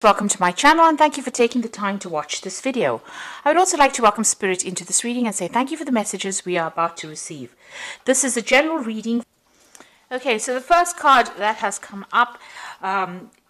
Welcome to my channel and thank you for taking the time to watch this video. I would also like to welcome Spirit into this reading and say thank you for the messages we are about to receive. This is a general reading. Okay, so the first card that has come up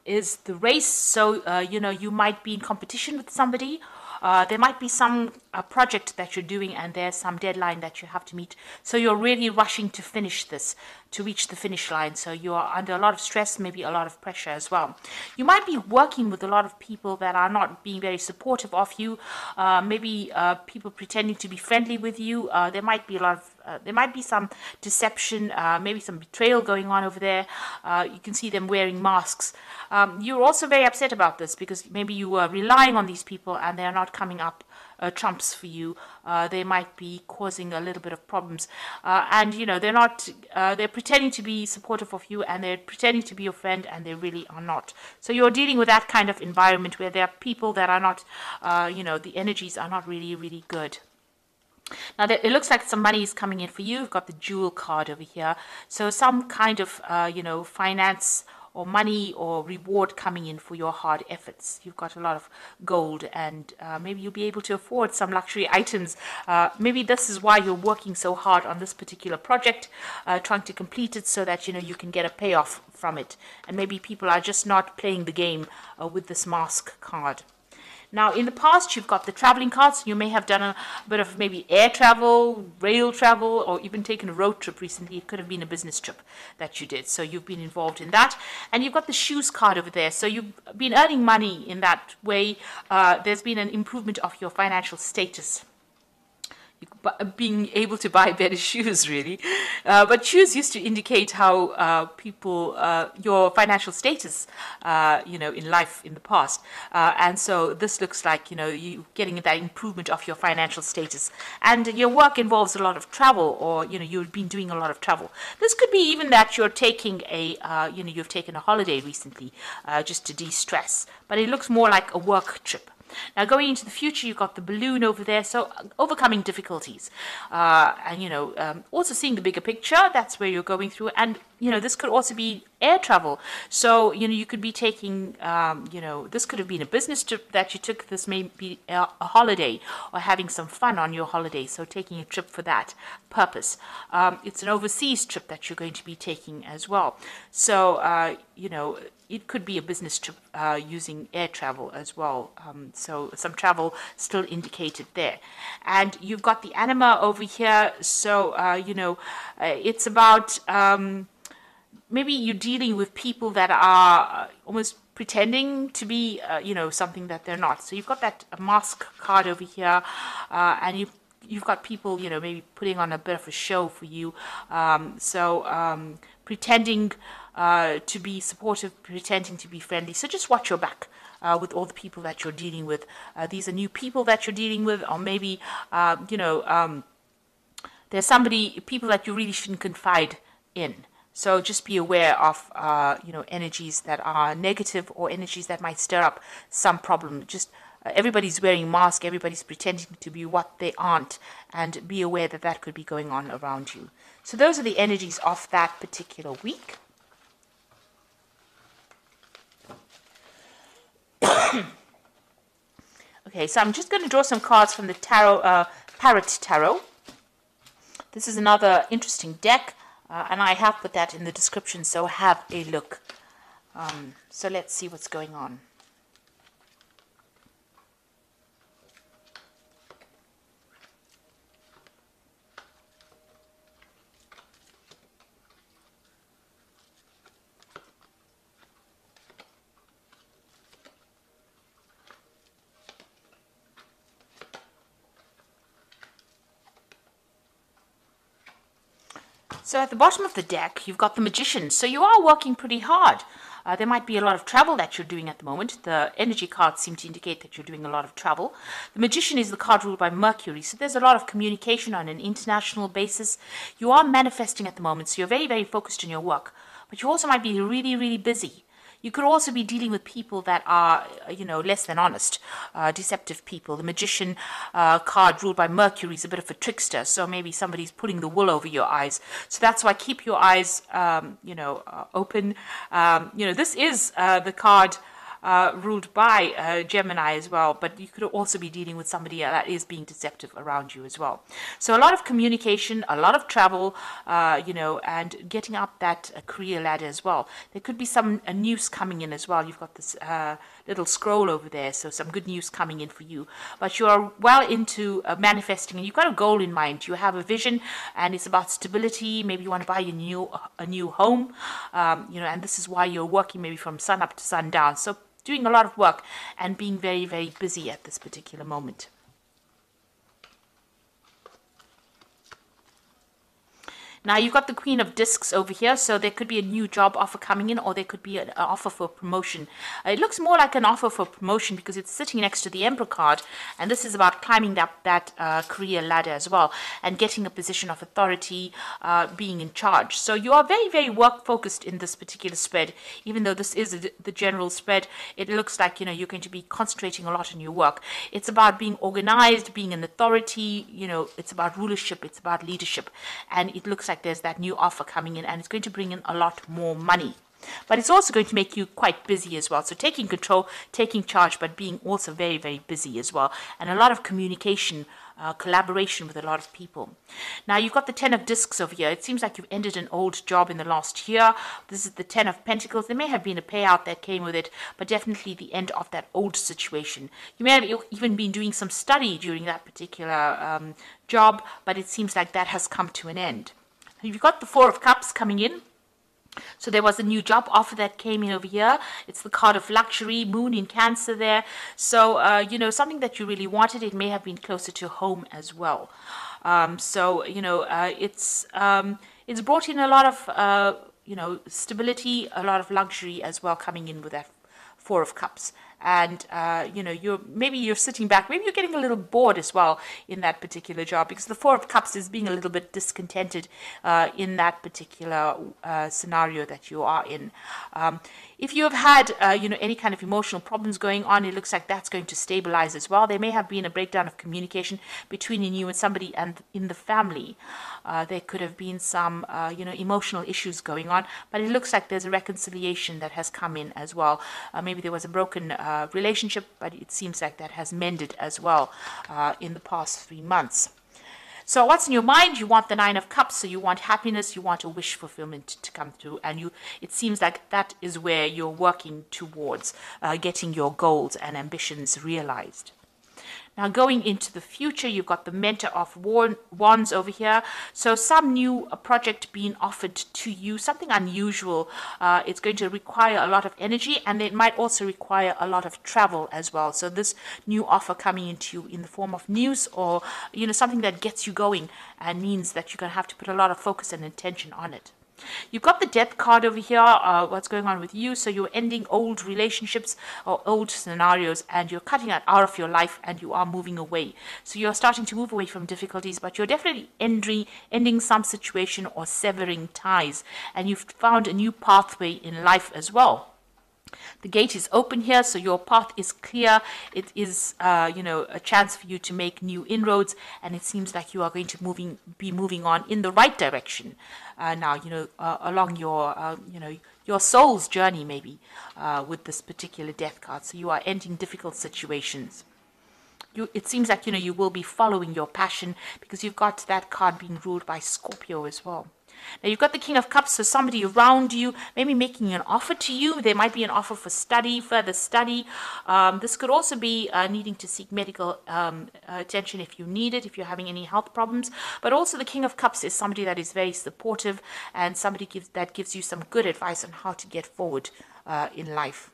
is the race. So, you might be in competition with somebody. There might be some project that you're doing and there's some deadline that you have to meet. So you're really rushing to finish this, to reach the finish line. So you are under a lot of stress, maybe a lot of pressure as well. You might be working with a lot of people that are not being very supportive of you. Maybe people pretending to be friendly with you. There might be there might be some deception, maybe some betrayal going on over there. You can see them wearing masks. You're also very upset about this because maybe you were relying on these people and they're not coming up trumps for you. They might be causing a little bit of problems. And, they're not, they're pretending to be supportive of you and they're pretending to be your friend and they really are not. So you're dealing with that kind of environment where there are people that are not, the energies are not really, really good. Now, it looks like some money is coming in for you. You've got the jewel card over here. So some kind of, finance or money or reward coming in for your hard efforts. You've got a lot of gold and maybe you'll be able to afford some luxury items. Maybe this is why you're working so hard on this particular project, trying to complete it so that, you can get a payoff from it. And maybe people are just not playing the game with this mask card. Now, in the past, you've got the traveling cards. You may have done a bit of maybe air travel, rail travel, or even taken a road trip recently. It could have been a business trip that you did. So you've been involved in that. And you've got the shoes card over there. So you've been earning money in that way. There's been an improvement of your financial status. Being able to buy better shoes, really. But shoes used to indicate how your financial status, in life in the past. And so this looks like, you getting that improvement of your financial status. And your work involves a lot of travel or, you've been doing a lot of travel. This could be even that you're taking you've taken a holiday recently just to de-stress. But it looks more like a work trip. Now, going into the future, you've got the balloon over there, so overcoming difficulties. Also seeing the bigger picture, that's where you're going through. And, this could also be air travel. So, you could be taking, this could have been a business trip that you took. This may be a holiday or having some fun on your holiday. So taking a trip for that purpose. It's an overseas trip that you're going to be taking as well. So, it could be a business trip using air travel as well. So some travel still indicated there. And you've got the anima over here. So, it's about maybe you're dealing with people that are almost pretending to be, something that they're not. So you've got that mask card over here and you've got people, maybe putting on a bit of a show for you. Pretending to be supportive, pretending to be friendly. So just watch your back with all the people that you're dealing with. These are new people that you're dealing with, or maybe, there's people that you really shouldn't confide in. So just be aware of, energies that are negative or energies that might stir up some problem. Just everybody's wearing masks, everybody's pretending to be what they aren't, and be aware that that could be going on around you. So those are the energies of that particular week. Okay, so I'm just going to draw some cards from the tarot, Parrot Tarot. This is another interesting deck, and I have put that in the description, so have a look. So let's see what's going on. So at the bottom of the deck, you've got the Magician. So you are working pretty hard. There might be a lot of travel that you're doing at the moment. The energy cards seem to indicate that you're doing a lot of travel. The Magician is the card ruled by Mercury. So there's a lot of communication on an international basis. You are manifesting at the moment. So you're very, very focused on your work. But you also might be really, really busy. You could also be dealing with people that are, less than honest, deceptive people. The Magician card ruled by Mercury is a bit of a trickster, so maybe somebody's pulling the wool over your eyes. So that's why keep your eyes, open. This is the card ruled by Gemini as well, but you could also be dealing with somebody that is being deceptive around you as well. So a lot of communication, a lot of travel, and getting up that career ladder as well. There could be some news coming in as well. You've got this little scroll over there, so some good news coming in for you. But you are well into manifesting, and you've got a goal in mind. You have a vision, and it's about stability. Maybe you want to buy a new home, and this is why you're working maybe from sun up to sundown. So doing a lot of work and being very, very busy at this particular moment. Now you've got the Queen of Discs over here, so there could be a new job offer coming in, or there could be an offer for promotion. It looks more like an offer for promotion because it's sitting next to the Emperor card, and this is about climbing up that career ladder as well and getting a position of authority, being in charge. So you are very, very work focused in this particular spread. Even though this is the general spread, it looks like you're going to be concentrating a lot on your work. It's about being organized, being an authority. It's about rulership, it's about leadership, and it looks like there's that new offer coming in, and it's going to bring in a lot more money. But it's also going to make you quite busy as well. So taking control, taking charge, but being also very, very busy as well. And a lot of communication, collaboration with a lot of people. Now you've got the 10 of Discs over here. It seems like you've ended an old job in the last year. This is the 10 of Pentacles. There may have been a payout that came with it, but definitely the end of that old situation. You may have even been doing some study during that particular job, but it seems like that has come to an end. You've got the 4 of Cups coming in. So there was a new job offer that came in over here. It's the card of luxury, moon in Cancer there. So, something that you really wanted, it may have been closer to home as well. It's brought in a lot of, stability, a lot of luxury as well coming in with that 4 of Cups. And you're sitting back, maybe you're getting a little bored as well in that particular job, because the 4 of Cups is being a little bit discontented in that particular scenario that you are in. If you have had any kind of emotional problems going on, it looks like that's going to stabilize as well. There may have been a breakdown of communication between you and somebody and in the family. There could have been some emotional issues going on, but it looks like there's a reconciliation that has come in as well. Maybe there was a broken relationship, but it seems like that has mended as well in the past 3 months. So what's in your mind? You want the 9 of Cups, so you want happiness, you want a wish fulfillment to come through, and it seems like that is where you're working towards getting your goals and ambitions realized. Now going into the future, you've got the Mentor of Wands over here. So some new project being offered to you, something unusual. It's going to require a lot of energy, and it might also require a lot of travel as well. So this new offer coming into you in the form of news, or something that gets you going and means that you're going to have to put a lot of focus and attention on it. You've got the Death card over here, what's going on with you. So you're ending old relationships or old scenarios, and you're cutting that out of your life, and you are moving away. So you're starting to move away from difficulties, but you're definitely ending some situation or severing ties, and you've found a new pathway in life as well. The gate is open here, so your path is clear. It is, a chance for you to make new inroads, and it seems like you are going to be moving on in the right direction. Now, along your soul's journey, maybe, with this particular Death card. So you are ending difficult situations. It seems like, you will be following your passion, because you've got that card being ruled by Scorpio as well. Now you've got the King of Cups, so somebody around you maybe making an offer to you. There might be an offer for further study. This could also be needing to seek medical attention if you need it, if you're having any health problems. But also the King of Cups is somebody that is very supportive, and somebody that gives you some good advice on how to get forward in life.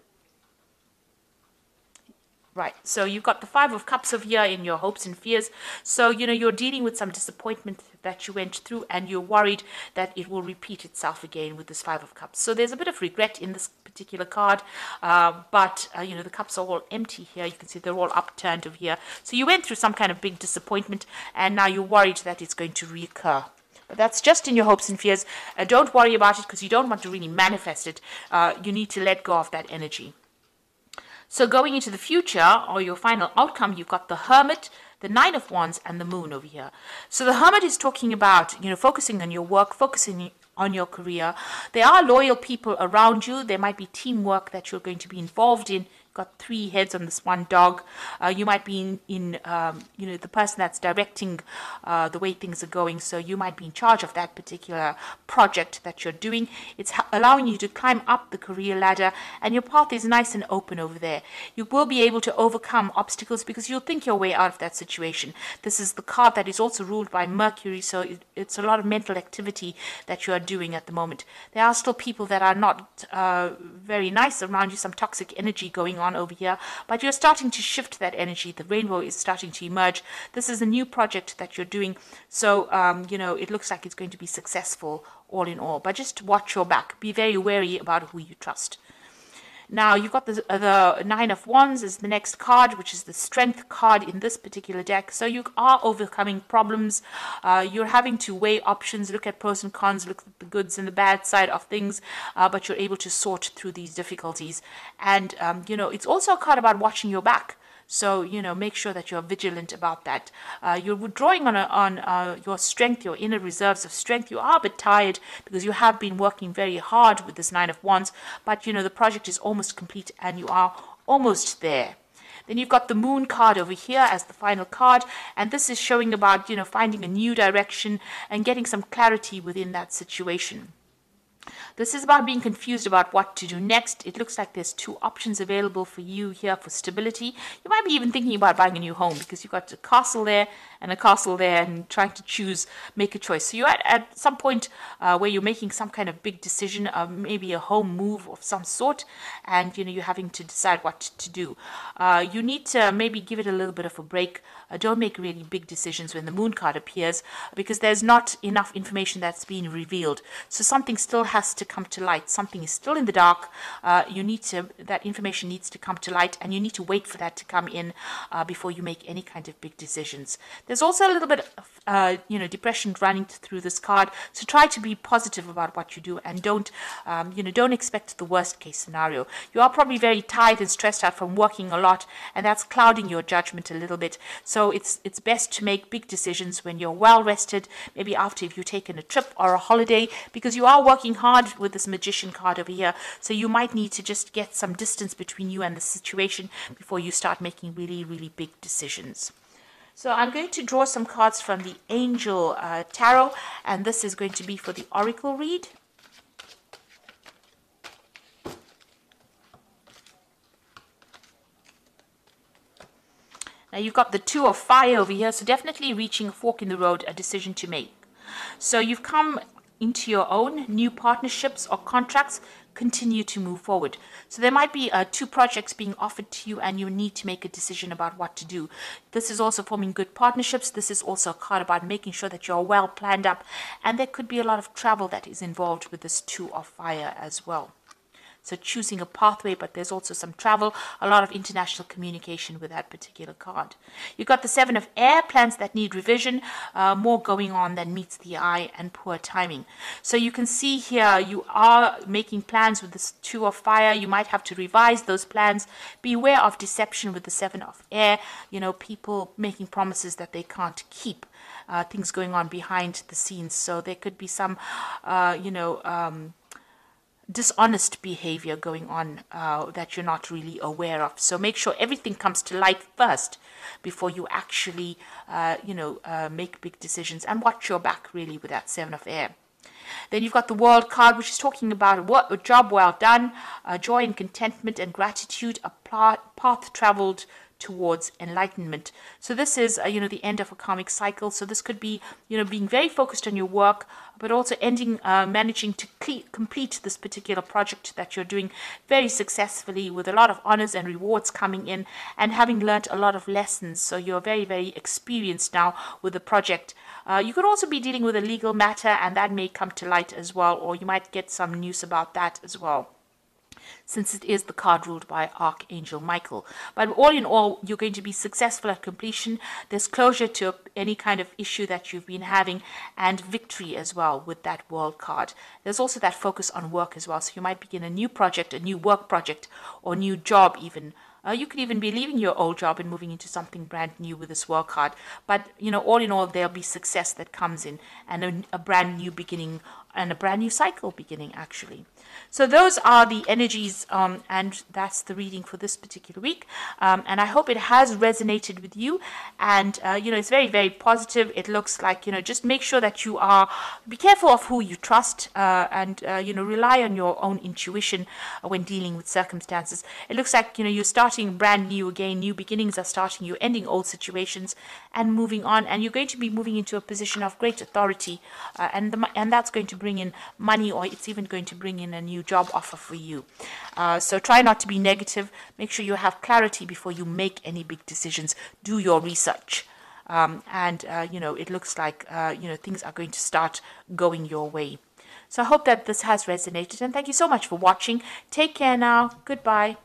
Right, so you've got the 5 of Cups over here in your hopes and fears. So, you're dealing with some disappointment that you went through, and you're worried that it will repeat itself again with this 5 of Cups. So there's a bit of regret in this particular card, but, the cups are all empty here. You can see they're all upturned over here. So you went through some kind of big disappointment, and now you're worried that it's going to reoccur. But that's just in your hopes and fears. Don't worry about it, because you don't want to really manifest it. You need to let go of that energy. So going into the future, or your final outcome, you've got the Hermit, the 9 of Wands, and the Moon over here. So the Hermit is talking about, focusing on your work, focusing on your career. There are loyal people around you. There might be teamwork that you're going to be involved in. Got 3 heads on this one dog. You might be in the person that's directing the way things are going. So you might be in charge of that particular project that you're doing. It's allowing you to climb up the career ladder, and your path is nice and open over there. You will be able to overcome obstacles because you'll think your way out of that situation. This is the card that is also ruled by Mercury, so it's a lot of mental activity that you are doing at the moment. There are still people that are not very nice around you, some toxic energy going on over here, but you're starting to shift that energy. The rainbow is starting to emerge. This is a new project that you're doing, so it looks like it's going to be successful all in all, but just watch your back. Be very wary about who you trust. Now you've got the 9 of Wands is the next card, which is the strength card in this particular deck. So you are overcoming problems. You're having to weigh options, look at pros and cons, look at the goods and the bad side of things, but you're able to sort through these difficulties. And it's also a card about watching your back. So, make sure that you're vigilant about that. You're withdrawing on your strength, your inner reserves of strength. You are a bit tired because you have been working very hard with this 9 of Wands. But, the project is almost complete and you are almost there. Then you've got the Moon card over here as the final card. And this is showing about, finding a new direction and getting some clarity within that situation. This is about being confused about what to do next. It looks like there's 2 options available for you here for stability. You might be even thinking about buying a new home because you've got a castle there and a castle there and trying to make a choice. So you're at some point where you're making some kind of big decision, maybe a home move of some sort, and you're having to decide what to do. You need to maybe give it a little bit of a break. Don't make really big decisions when the Moon card appears because there's not enough information that's being revealed. So something still has to come to light. Something is still in the dark. That information needs to come to light, and you need to wait for that to come in before you make any kind of big decisions. There's also a little bit of depression running through this card. So try to be positive about what you do, and don't expect the worst case scenario. You are probably very tired and stressed out from working a lot, and that's clouding your judgment a little bit. So it's best to make big decisions when you're well rested, maybe after you've taken a trip or a holiday, because you are working hard with this Magician card over here. So you might need to just get some distance between you and the situation before you start making really, really big decisions. So I'm going to draw some cards from the Angel Tarot, and this is going to be for the Oracle read. Now you've got the 2 of Fire over here, so definitely reaching a fork in the road, a decision to make. So you've come into your own new partnerships or contracts. Continue to move forward. So there might be 2 projects being offered to you, and you need to make a decision about what to do. This is also forming good partnerships. This is also a card about making sure that you're well planned up, and there could be a lot of travel that is involved with this 2 of Fire as well. So choosing a pathway, but there's also some travel, a lot of international communication with that particular card. You've got the 7 of Air, plans that need revision, more going on than meets the eye, and poor timing. So you can see here you are making plans with this 2 of Fire. You might have to revise those plans. Beware of deception with the 7 of Air. People making promises that they can't keep. Things going on behind the scenes. So there could be some, dishonest behavior going on that you're not really aware of. So make sure everything comes to light first before you actually, make big decisions, and watch your back really with that 7 of Air. Then you've got the World card, which is talking about a job well done, joy and contentment and gratitude, a path traveled towards enlightenment. So this is the end of a karmic cycle. So this could be being very focused on your work, but also managing to complete this particular project that you're doing very successfully, with a lot of honors and rewards coming in, and having learned a lot of lessons. So you're very, very experienced now with the project. You could also be dealing with a legal matter, and that may come to light as well, or you might get some news about that as well, since it is the card ruled by Archangel Michael. But all in all, you're going to be successful at completion. There's closure to any kind of issue that you've been having, and victory as well with that World card. There's also that focus on work as well. So you might begin a new project, a new work project, or new job even. You could even be leaving your old job and moving into something brand new with this World card. But, all in all, there'll be success that comes in, and a brand new beginning and a brand new cycle beginning, actually. So those are the energies, and that's the reading for this particular week. And I hope it has resonated with you. And, it's very, very positive. It looks like, just make sure that be careful of who you trust, and, rely on your own intuition when dealing with circumstances. It looks like, you're starting brand new again. New beginnings are starting. You're ending old situations and moving on. And you're going to be moving into a position of great authority, and that's going to bring in money, or it's even going to bring in a new job offer for you. So try not to be negative. Make sure you have clarity before you make any big decisions. Do your research. It looks like, things are going to start going your way. So I hope that this has resonated, and thank you so much for watching. Take care now. Goodbye.